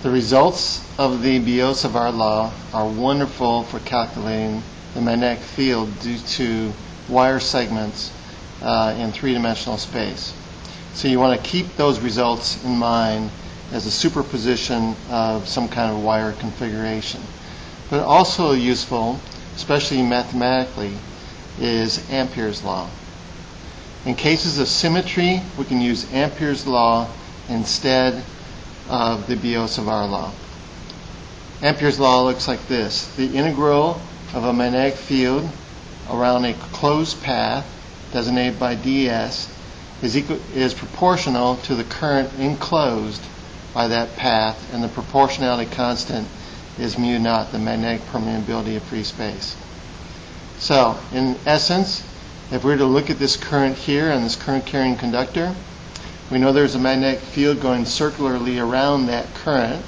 The results of the Biot-Savart Law are wonderful for calculating the magnetic field due to wire segments in three-dimensional space. So you want to keep those results in mind as a superposition of some kind of wire configuration. But also useful, especially mathematically, is Ampere's law. In cases of symmetry, we can use Ampere's law instead of the Biot-Savart law. Ampere's law looks like this. The integral of a magnetic field around a closed path designated by ds is proportional to the current enclosed by that path, and the proportionality constant is mu naught, the magnetic permeability of free space. So, in essence, if we were to look at this current here and this current carrying conductor, we know there's a magnetic field going circularly around that current,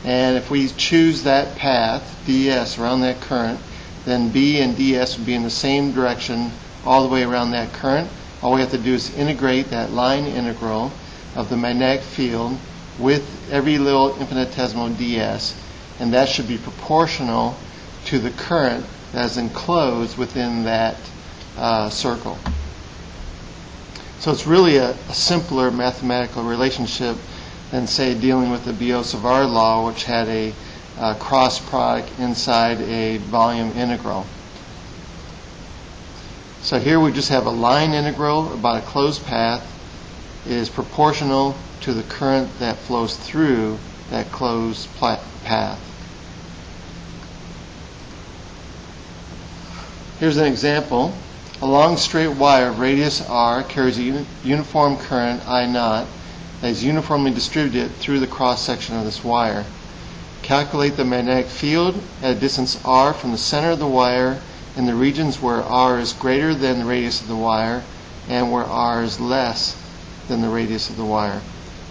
and if we choose that path, ds, around that current, then B and ds would be in the same direction all the way around that current. All we have to do is integrate that line integral of the magnetic field with every little infinitesimal ds, and that should be proportional to the current that is enclosed within that circle. So it's really a simpler mathematical relationship than, say, dealing with the Biot-Savart law, which had a cross product inside a volume integral. So here we just have a line integral about a closed path is proportional to the current that flows through that closed path. Here's an example. A long straight wire of radius r carries a uniform current I naught that is uniformly distributed through the cross section of this wire. Calculate the magnetic field at a distance r from the center of the wire in the regions where r is greater than the radius of the wire and where r is less than the radius of the wire.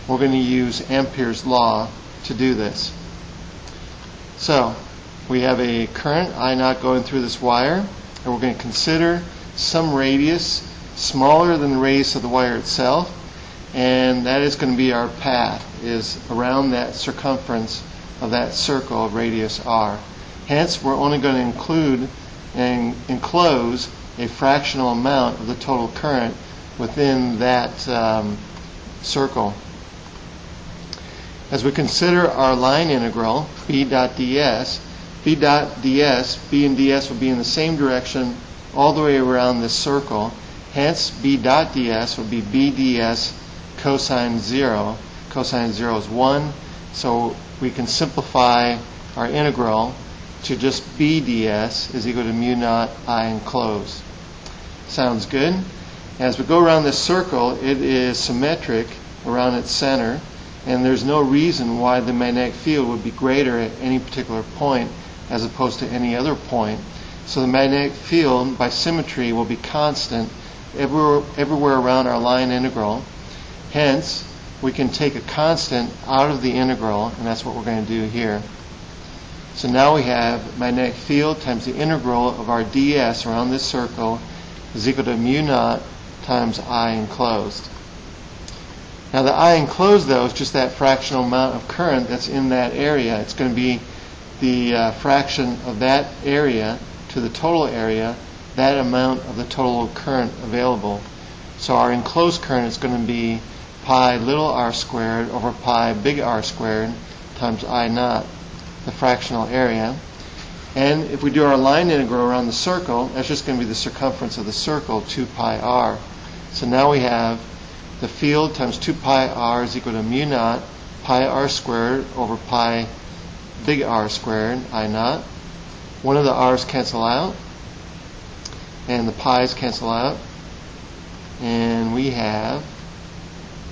We're going to use Ampere's law to do this. So we have a current I naught going through this wire, and we're going to consider some radius smaller than the radius of the wire itself, and that is going to be our path, is around that circumference of that circle of radius r. Hence, we're only going to include and enclose a fractional amount of the total current within that circle. As we consider our line integral, B and ds will be in the same direction all the way around this circle. Hence, B dot ds would be B ds cosine 0. Cosine 0 is 1, so we can simplify our integral to just B ds is equal to mu naught I enclosed. Sounds good? As we go around this circle, it is symmetric around its center, and there's no reason why the magnetic field would be greater at any particular point as opposed to any other point. So the magnetic field, by symmetry, will be constant everywhere around our line integral. Hence, we can take a constant out of the integral, and that's what we're going to do here. So now we have magnetic field times the integral of our ds around this circle is equal to mu naught times I enclosed. Now the I enclosed, though, is just that fractional amount of current that's in that area. It's going to be the fraction of that area to the total area, that amount of the total current available. So our enclosed current is going to be pi little r squared over pi big R squared times I naught, the fractional area. And if we do our line integral around the circle, that's just going to be the circumference of the circle, 2 pi r. So now we have the field times 2 pi r is equal to mu naught pi r squared over pi big R squared, I naught. One of the r's cancel out, and the pi's cancel out, and we have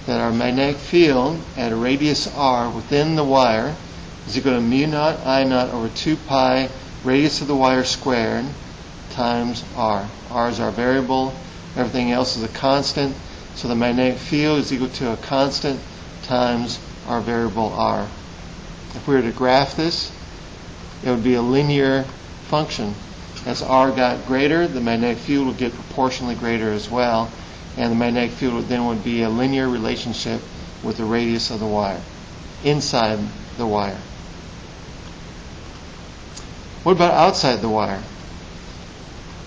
that our magnetic field at a radius r within the wire is equal to mu naught I naught over 2 pi radius of the wire squared times r. R is our variable, everything else is a constant, so the magnetic field is equal to a constant times our variable r. If we were to graph this, it would be a linear function. As r got greater, the magnetic field would get proportionally greater as well, and the magnetic field would be a linear relationship with the radius of the wire inside the wire. What about outside the wire?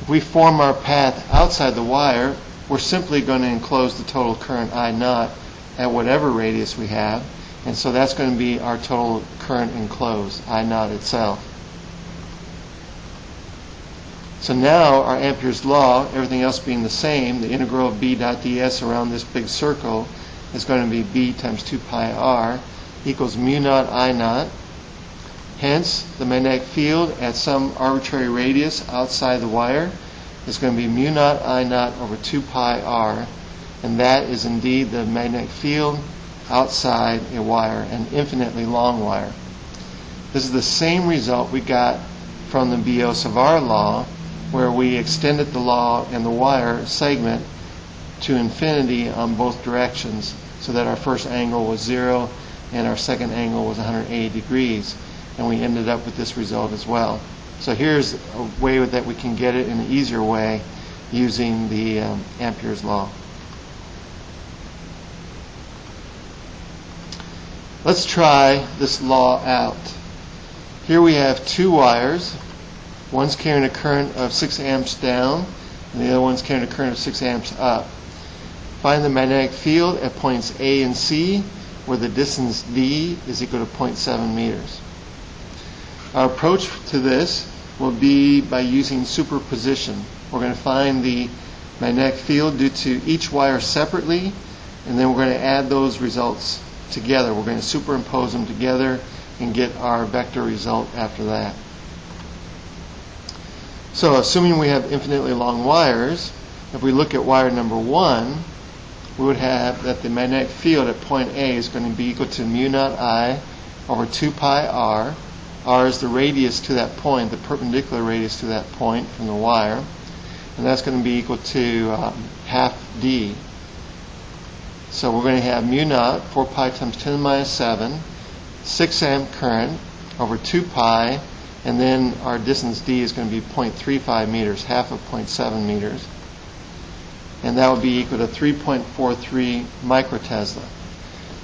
If we form our path outside the wire, we're simply going to enclose the total current I naught at whatever radius we have, and so that's going to be our total current enclosed, I naught itself. So now our Ampere's law, everything else being the same, the integral of B dot ds around this big circle is going to be B times 2 pi r equals mu naught I naught. Hence, the magnetic field at some arbitrary radius outside the wire is going to be mu naught I naught over 2 pi r, and that is indeed the magnetic field outside a wire, an infinitely long wire. This is the same result we got from the Biot-Savart Law, where we extended the law and the wire segment to infinity on both directions, so that our first angle was 0 and our second angle was 180 degrees, and we ended up with this result as well. So here's a way that we can get it in an easier way using the Ampere's law. Let's try this law out. Here we have two wires. One's carrying a current of 6 amps down, and the other one's carrying a current of 6 amps up. Find the magnetic field at points A and C, where the distance d is equal to 0.7 meters. Our approach to this will be by using superposition. We're going to find the magnetic field due to each wire separately, and then we're going to add those results together. We're going to superimpose them together and get our vector result after that. So assuming we have infinitely long wires, if we look at wire number 1, we would have that the magnetic field at point A is going to be equal to mu naught I over 2 pi r. R is the radius to that point, the perpendicular radius to that point from the wire, and that's going to be equal to half d. So we're going to have mu naught, 4 pi times 10 to the minus 7, 6 amp current over 2 pi, and then our distance d is going to be 0.35 meters, half of 0.7 meters. And that would be equal to 3.43 microtesla.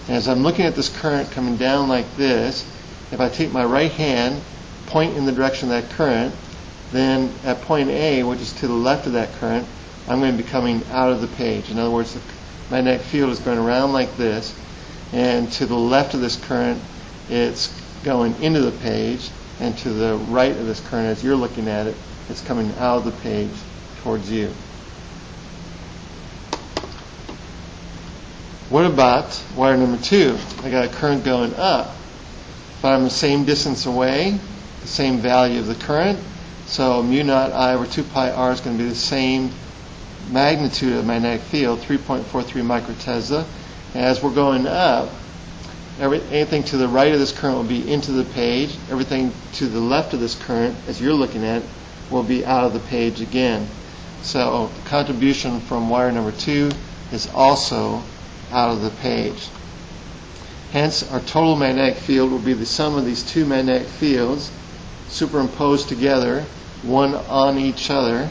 And as I'm looking at this current coming down like this, if I take my right hand, point in the direction of that current, then at point A, which is to the left of that current, I'm going to be coming out of the page. In other words, the magnetic field is going around like this, and to the left of this current, it's going into the page, and to the right of this current, as you're looking at it, it's coming out of the page towards you. What about wire number 2? I got a current going up, but I'm the same distance away, the same value of the current, so mu naught I over 2 pi r is going to be the same magnitude of the magnetic field, 3.43 microtesla. And as we're going up, anything to the right of this current will be into the page. Everything to the left of this current, as you're looking at it, will be out of the page again. So the contribution from wire number 2 is also out of the page. Hence, our total magnetic field will be the sum of these two magnetic fields superimposed together, one on each other,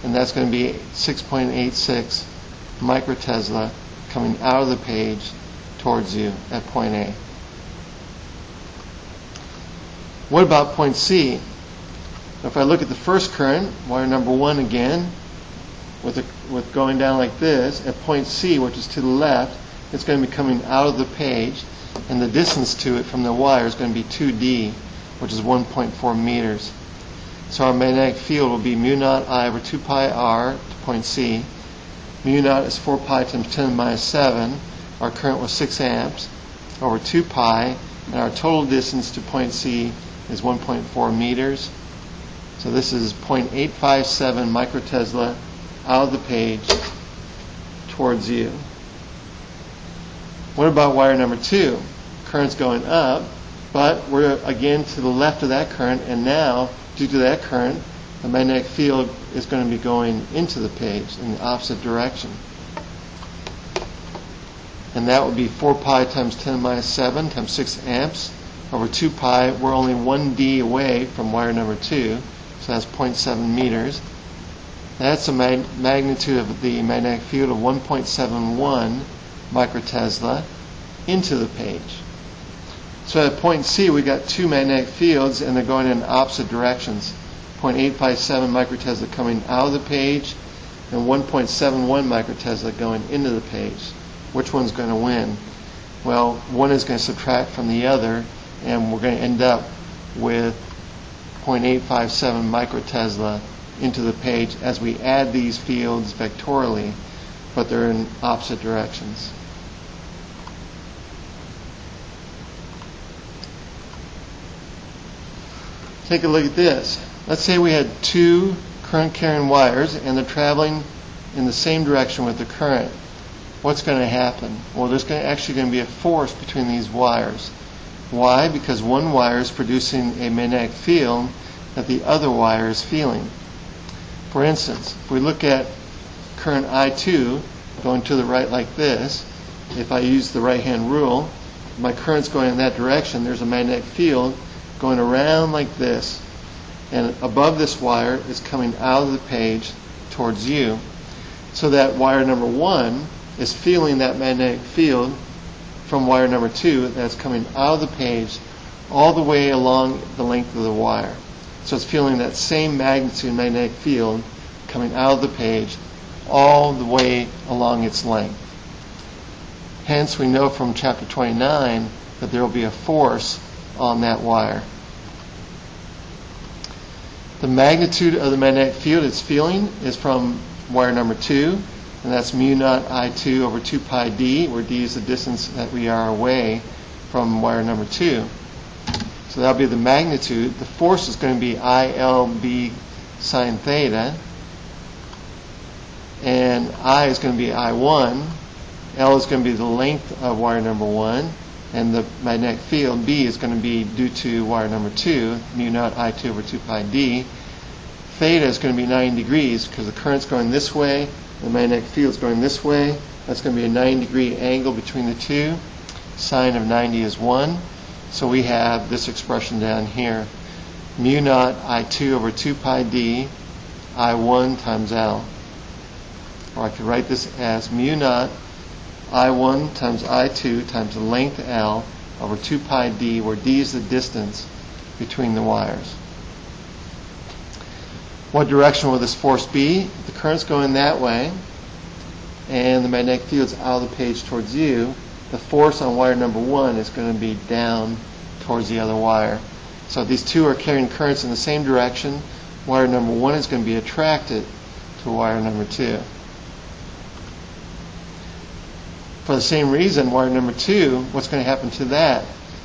and that's going to be 6.86 microtesla coming out of the page towards you at point A. What about point C? If I look at the first current, wire number 1 again, with going down like this, at point C, which is to the left, it's going to be coming out of the page, and the distance to it from the wire is going to be 2d, which is 1.4 meters. So our magnetic field will be mu naught I over 2 pi r to point C. Mu naught is 4 pi times 10 to the minus 7. Our current was 6 amps over 2 pi, and our total distance to point C is 1.4 meters. So this is 0.857 microtesla out of the page towards you. What about wire number 2? Current's going up, but we're again to the left of that current, and now, due to that current, the magnetic field is going to be going into the page in the opposite direction. And that would be 4 pi times 10 to the minus 7 times 6 amps over 2 pi. We're only 1d away from wire number 2, so that's 0.7 meters. That's a magnitude of the magnetic field of 1.71 microtesla into the page. So at point C, we got two magnetic fields, and they're going in opposite directions. 0.857 microtesla coming out of the page, and 1.71 microtesla going into the page. Which one's going to win? Well, one is going to subtract from the other, and we're going to end up with 0.857 microtesla into the page as we add these fields vectorially, but they're in opposite directions. Take a look at this. Let's say we had two current-carrying wires, and they're traveling in the same direction with the current. What's going to happen? Well, there's actually going to be a force between these wires. Why? Because one wire is producing a magnetic field that the other wire is feeling. For instance, if we look at current I2 going to the right like this, if I use the right-hand rule, my current's going in that direction, there's a magnetic field going around like this, and above this wire is coming out of the page towards you. So that wire number 1 is feeling that magnetic field from wire number 2 that's coming out of the page all the way along the length of the wire. So it's feeling that same magnitude magnetic field coming out of the page all the way along its length. Hence, we know from chapter 29 that there will be a force on that wire. The magnitude of the magnetic field it's feeling is from wire number 2, and that's mu naught I2 over 2 pi d, where d is the distance that we are away from wire number 2. So that'll be the magnitude. The force is going to be ILB sine theta, and I is going to be I1, L is going to be the length of wire number 1, and the magnetic field B is going to be due to wire number 2, mu naught I2 over 2 pi d. Theta is going to be 90 degrees because the current's going this way, the magnetic field's going this way. That's going to be a 90-degree angle between the two. Sine of 90 is 1. So we have this expression down here. Mu naught I2 over 2 pi d, I1 times L. Or I could write this as mu naught I1 times I2 times the length L over 2 pi d, where d is the distance between the wires. What direction will this force be? The current's going that way, and the magnetic field's out of the page towards you. The force on wire number 1 is going to be down towards the other wire. So these two are carrying currents in the same direction. Wire number 1 is going to be attracted to wire number 2. For the same reason, wire number 2, what's going to happen to that?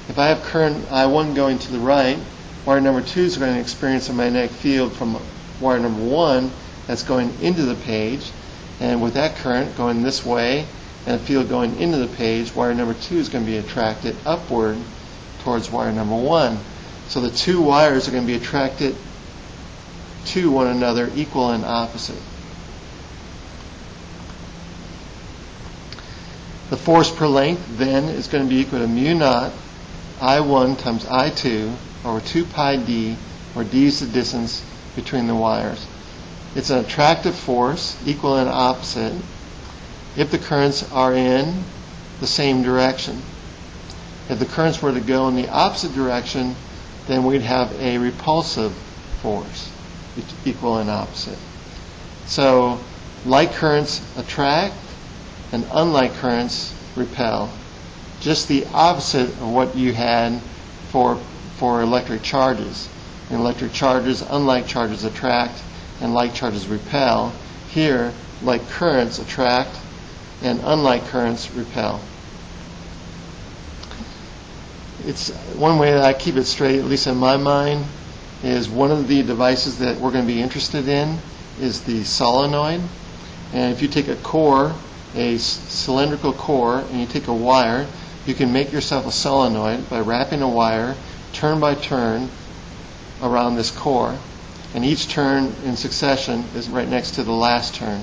If I have current I1 going to the right, wire number 2 is going to experience a magnetic field from wire number 1 that's going into the page, and with that current going this way and a field going into the page, wire number 2 is going to be attracted upward towards wire number 1. So the two wires are going to be attracted to one another, equal and opposite. The force per length then is going to be equal to mu naught I1 times I2 over 2 pi d, where d is the distance between the wires. It's an attractive force, equal and opposite, if the currents are in the same direction. If the currents were to go in the opposite direction, then we'd have a repulsive force, equal and opposite. So like currents attract and unlike currents repel. Just the opposite of what you had for electric charges. In electric charges, unlike charges attract and like charges repel. Here, like currents attract and unlike currents repel. It's one way that I keep it straight, at least in my mind, is one of the devices that we're going to be interested in is the solenoid. And if you take a core, a cylindrical core, and you take a wire, you can make yourself a solenoid by wrapping a wire turn by turn around this core, and each turn in succession is right next to the last turn.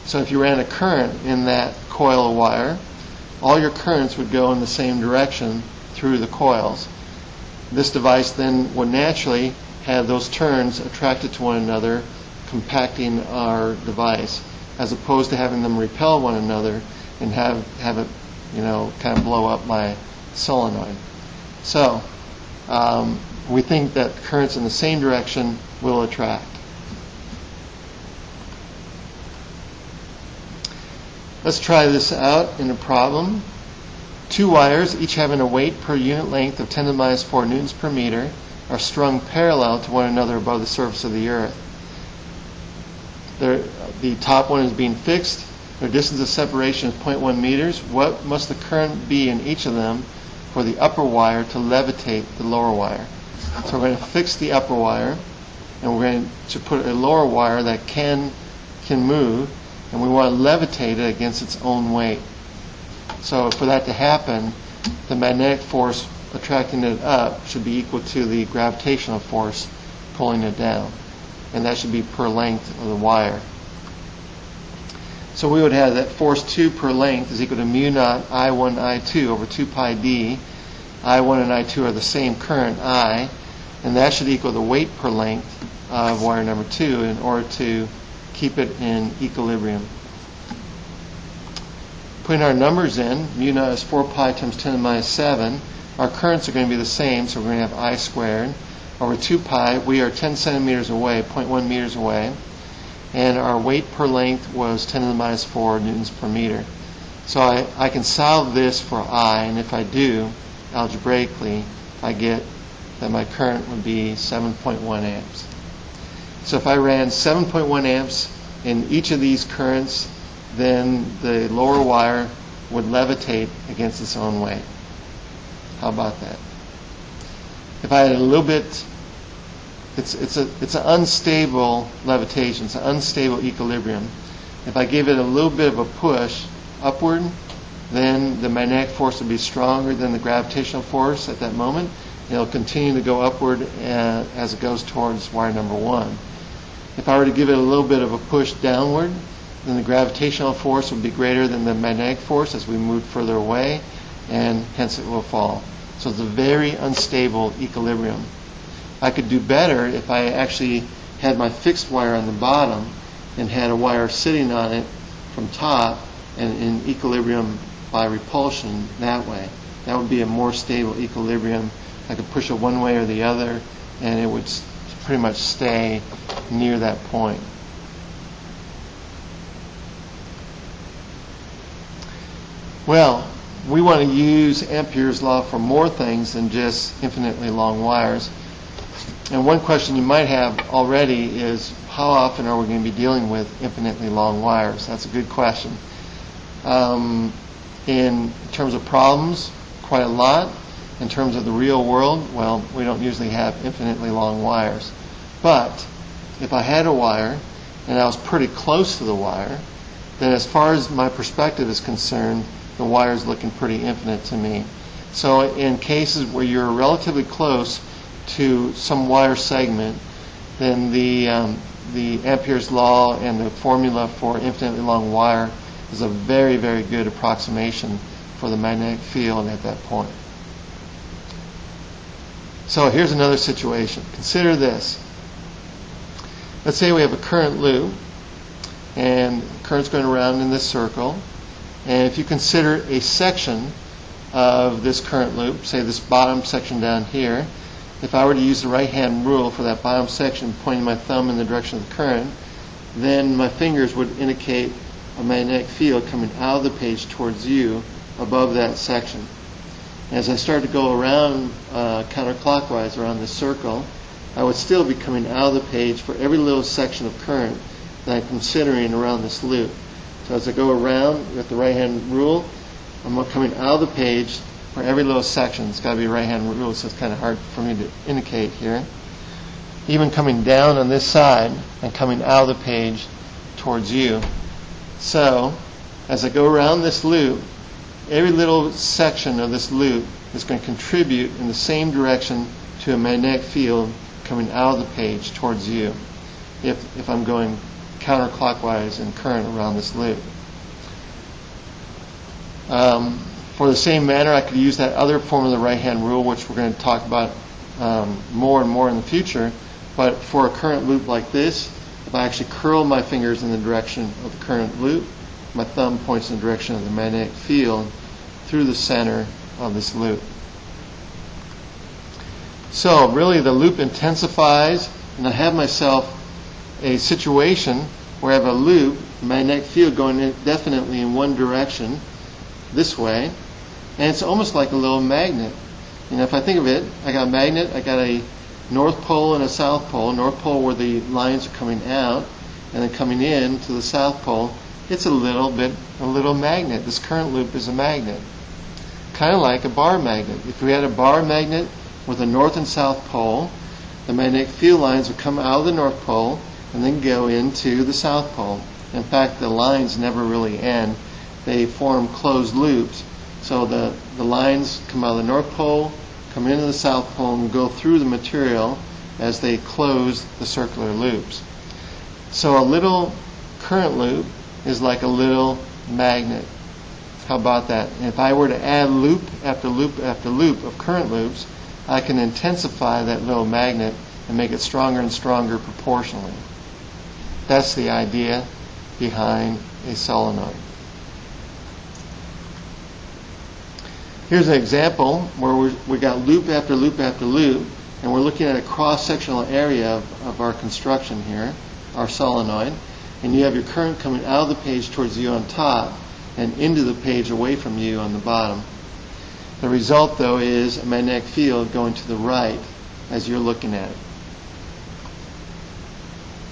So if you ran a current in that coil of wire, all your currents would go in the same direction through the coils. This device then would naturally have those turns attracted to one another, compacting our device, as opposed to having them repel one another and have it, kind of blow up my solenoid. So we think that currents in the same direction will attract. Let's try this out in a problem. Two wires, each having a weight per unit length of 10 to the minus 4 newtons per meter, are strung parallel to one another above the surface of the earth. The top one is being fixed. Their distance of separation is 0.1 meters. What must the current be in each of them for the upper wire to levitate the lower wire? So we're going to fix the upper wire, and we're going to put a lower wire that can move, and we want to levitate it against its own weight. So for that to happen, the magnetic force attracting it up should be equal to the gravitational force pulling it down. And that should be per length of the wire. So we would have that force 2 per length is equal to mu naught I1 I2 over 2 pi d. I1 and I2 are the same current I, and that should equal the weight per length of wire number 2 in order to keep it in equilibrium. Putting our numbers in, mu naught is 4 pi times 10 to the minus 7. Our currents are going to be the same, so we're going to have I squared over 2 pi. We are 10 centimeters away, 0.1 meters away, and our weight per length was 10 to the minus 4 newtons per meter. So I can solve this for I, and if I do, algebraically, I get that my current would be 7.1 amps. So if I ran 7.1 amps in each of these currents, then the lower wire would levitate against its own weight. How about that? If I had a little bit, it's an unstable levitation, it's an unstable equilibrium. If I give it a little bit of a push upward, then the magnetic force would be stronger than the gravitational force at that moment. It'll continue to go upward as it goes towards wire number 1. If I were to give it a little bit of a push downward, then the gravitational force would be greater than the magnetic force as we move further away, and hence it will fall. So it's a very unstable equilibrium. I could do better if I actually had my fixed wire on the bottom and had a wire sitting on it from top and in equilibrium by repulsion that way. That would be a more stable equilibrium. I could push it one way or the other, and it would pretty much stay near that point. Well, we want to use Ampere's law for more things than just infinitely long wires. And one question you might have already is, how often are we going to be dealing with infinitely long wires? That's a good question. In terms of problems, quite a lot. In terms of the real world, well, we don't usually have infinitely long wires. But if I had a wire and I was pretty close to the wire, then as far as my perspective is concerned, the wire is looking pretty infinite to me. So in cases where you're relatively close to some wire segment, then the Ampere's law and the formula for infinitely long wire is a very, very good approximation for the magnetic field at that point. So here's another situation. Consider this. Let's say we have a current loop, and current's going around in this circle. And if you consider a section of this current loop, say this bottom section down here, if I were to use the right-hand rule for that bottom section, pointing my thumb in the direction of the current, then my fingers would indicate a magnetic field coming out of the page towards you above that section. As I start to go around counterclockwise around this circle, I would still be coming out of the page for every little section of current that I'm considering around this loop. So as I go around with the right-hand rule, I'm coming out of the page for every little section. It's got to be a right-hand rule, so it's kind of hard for me to indicate here. Even coming down on this side and coming out of the page towards you. So as I go around this loop, every little section of this loop is going to contribute in the same direction to a magnetic field coming out of the page towards you if I'm going counterclockwise in current around this loop. For the same manner, I could use that other form of the right-hand rule, which we're going to talk about more and more in the future. But for a current loop like this, if I actually curl my fingers in the direction of the current loop, my thumb points in the direction of the magnetic field through the center of this loop. So really the loop intensifies, and I have myself a situation where I have a loop, magnetic field going definitely in one direction, this way, and it's almost like a little magnet. You know, if I think of it, I got a magnet, I got a north pole and a south pole. North pole where the lines are coming out, and then coming in to the south pole. It's a little magnet. This current loop is a magnet, kind of like a bar magnet. If we had a bar magnet with a north and south pole, the magnetic field lines would come out of the north pole and then go into the south pole. In fact, the lines never really end. They form closed loops. So the lines come out of the north pole, come into the south pole, and go through the material as they close the circular loops. So a little current loop is like a little magnet. How about that? And if I were to add loop after loop after loop of current loops, I can intensify that little magnet and make it stronger and stronger proportionally. That's the idea behind a solenoid. Here's an example where we got loop after loop after loop, and we're looking at a cross-sectional area of our construction here, our solenoid, and you have your current coming out of the page towards you on top and into the page away from you on the bottom. The result, though, is a magnetic field going to the right as you're looking at it.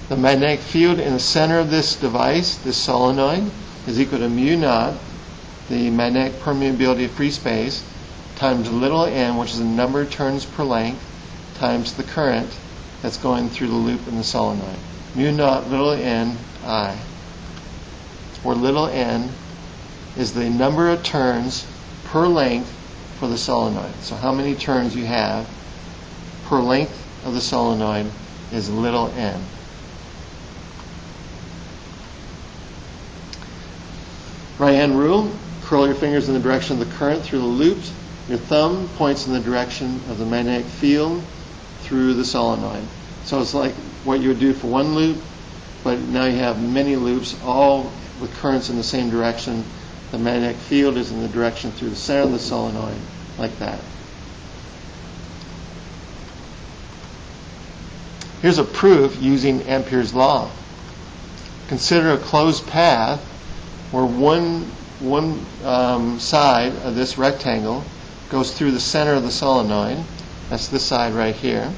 The magnetic field in the center of this device, this solenoid, is equal to mu naught, the magnetic permeability of free space, times little n, which is the number of turns per length, times the current that's going through the loop in the solenoid. Mu naught little n I, where little n is the number of turns per length for the solenoid. So how many turns you have per length of the solenoid is little n. Right-hand rule, curl your fingers in the direction of the current through the loops. Your thumb points in the direction of the magnetic field through the solenoid. So it's like what you would do for one loop, but now you have many loops, all with currents in the same direction. The magnetic field is in the direction through the center of the solenoid, like that. Here's a proof using Ampere's law. Consider a closed path where one side of this rectangle goes through the center of the solenoid. That's this side right here.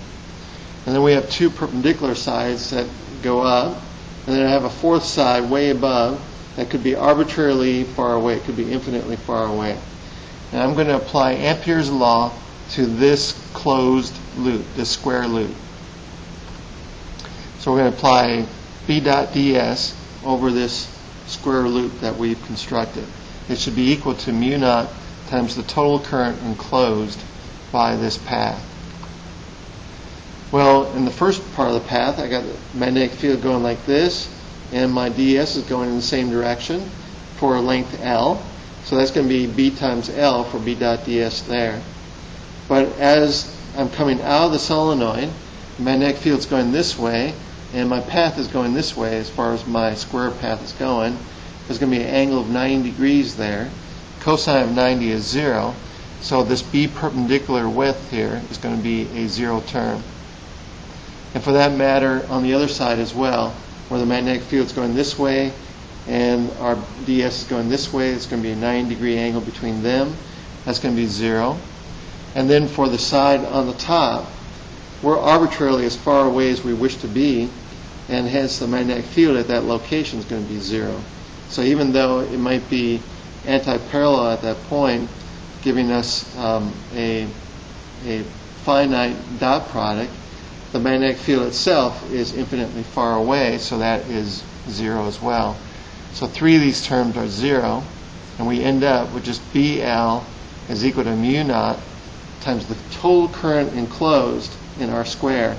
And then we have two perpendicular sides that go up. And then I have a fourth side way above that could be arbitrarily far away. It could be infinitely far away. And I'm going to apply Ampere's law to this closed loop, this square loop. So we're going to apply B dot ds over this square loop that we've constructed. It should be equal to mu naught times the total current enclosed by this path. Well, in the first part of the path, I got the magnetic field going like this, and my ds is going in the same direction for length L. So that's going to be B times L for B dot ds there. But as I'm coming out of the solenoid, the magnetic field is going this way, and my path is going this way as far as my square path is going. There's going to be an angle of 90 degrees there. Cosine of 90 is 0. So this B perpendicular width here is going to be a 0 term. And for that matter, on the other side as well, where the magnetic field is going this way and our ds is going this way, it's going to be a 90-degree angle between them. That's going to be 0. And then for the side on the top, we're arbitrarily as far away as we wish to be, and hence the magnetic field at that location is going to be 0. So even though it might be anti-parallel at that point, giving us a finite dot product, the magnetic field itself is infinitely far away, so that is 0 as well. So 3 of these terms are 0, and we end up with just BL is equal to mu naught times the total current enclosed in our square.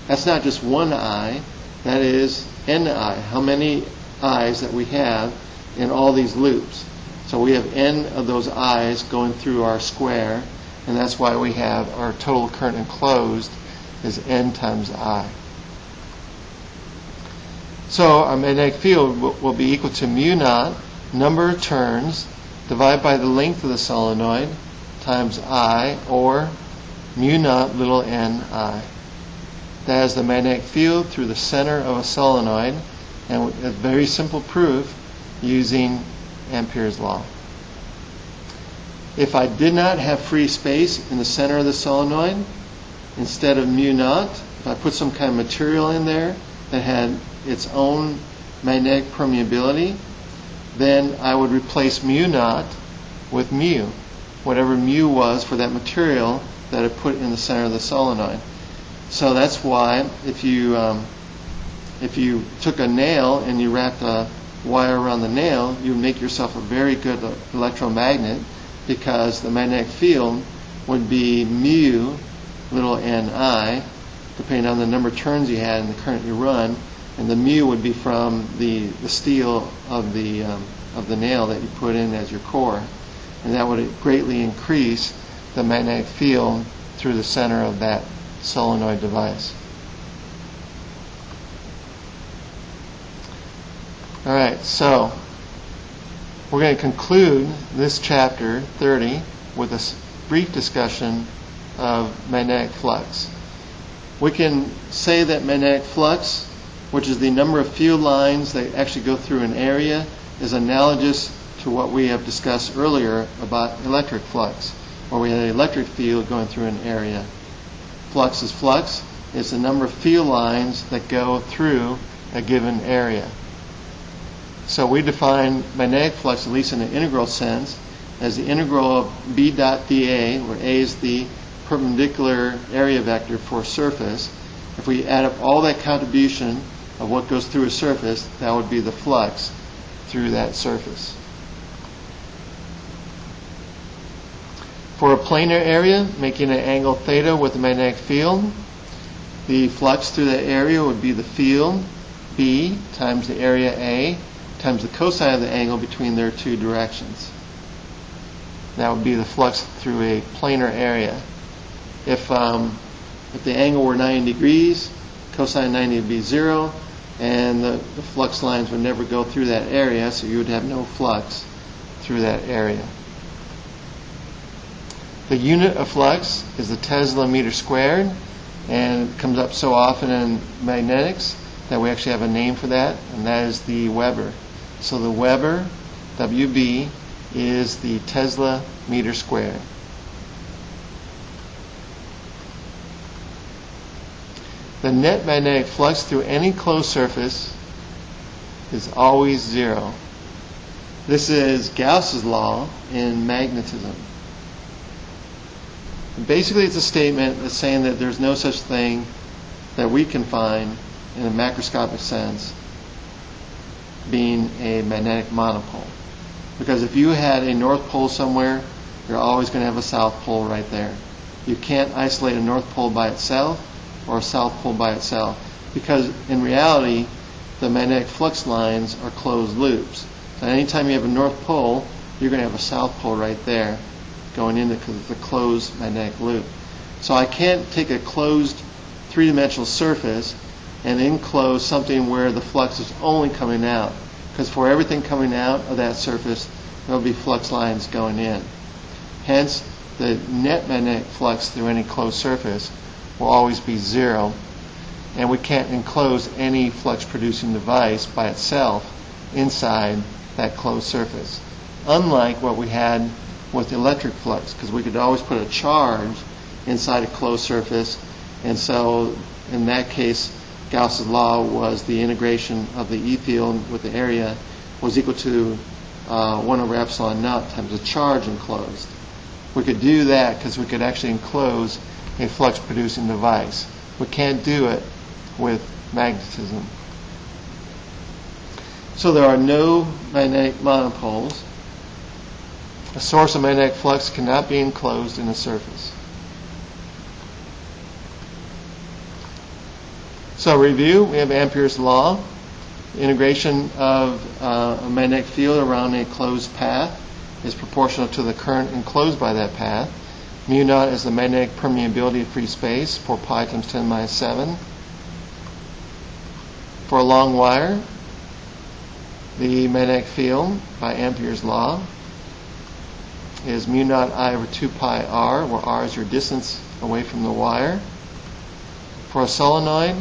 That's not just one I, that is Ni, how many I's that we have in all these loops. So we have N of those I's going through our square, and that's why we have our total current enclosed is N times I. So our magnetic field will be equal to mu naught, number of turns, divided by the length of the solenoid, times I, or mu naught little n I. That is the magnetic field through the center of a solenoid, and a very simple proof using Ampere's law. If I did not have free space in the center of the solenoid, instead of mu naught, if I put some kind of material in there that had its own magnetic permeability, then I would replace mu naught with mu, whatever mu was for that material that I put in the center of the solenoid. So that's why if you took a nail and you wrapped a wire around the nail, you would make yourself a very good electromagnet, because the magnetic field would be mu little ni, depending on the number of turns you had and the current you run, and the mu would be from the steel of the nail that you put in as your core, and that would greatly increase the magnetic field through the center of that solenoid device. All right, so we're going to conclude this chapter 30 with a brief discussion of magnetic flux. We can say that magnetic flux, which is the number of field lines that actually go through an area, is analogous to what we have discussed earlier about electric flux, where we had an electric field going through an area. Flux is flux. It's the number of field lines that go through a given area. So we define magnetic flux, at least in an integral sense, as the integral of B dot dA, where A is the perpendicular area vector for a surface. If we add up all that contribution of what goes through a surface, that would be the flux through that surface. For a planar area, making an angle theta with a magnetic field, the flux through that area would be the field B times the area A times the cosine of the angle between their two directions. That would be the flux through a planar area. If the angle were 90 degrees, cosine 90 would be 0, and the flux lines would never go through that area, so you would have no flux through that area. The unit of flux is the Tesla meter squared, and it comes up so often in magnetics that we actually have a name for that, and that is the Weber. So the Weber, WB, is the Tesla meter squared. The net magnetic flux through any closed surface is always 0. This is Gauss's law in magnetism. Basically, it's a statement that's saying that there's no such thing that we can find in a macroscopic sense being a magnetic monopole. Because if you had a north pole somewhere, you're always going to have a south pole right there. You can't isolate a north pole by itself or a south pole by itself, because in reality the magnetic flux lines are closed loops. So anytime you have a north pole, you're going to have a south pole right there going in, because it's a closed magnetic loop. So I can't take a closed three-dimensional surface and enclose something where the flux is only coming out, because for everything coming out of that surface there will be flux lines going in. Hence, the net magnetic flux through any closed surface will always be 0, and we can't enclose any flux producing device by itself inside that closed surface, unlike what we had with electric flux, because we could always put a charge inside a closed surface, and so in that case Gauss's law was the integration of the E field with the area was equal to 1 over epsilon naught times the charge enclosed. We could do that because we could actually enclose a flux producing device. We can't do it with magnetism. So there are no magnetic monopoles. A source of magnetic flux cannot be enclosed in a surface. So review, we have Ampere's law. The integration of a magnetic field around a closed path is proportional to the current enclosed by that path. Mu naught is the magnetic permeability of free space, 4 pi times 10 minus 7. For a long wire, the magnetic field by Ampere's law is mu naught I over 2 pi r, where r is your distance away from the wire. For a solenoid,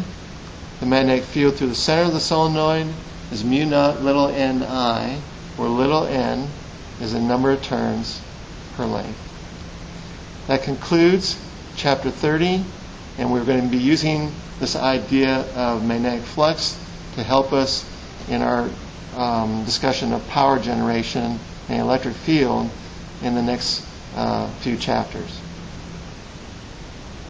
the magnetic field through the center of the solenoid is mu naught little n I, where little n is the number of turns per length. That concludes chapter 30, and we're going to be using this idea of magnetic flux to help us in our discussion of power generation and electric field in the next few chapters.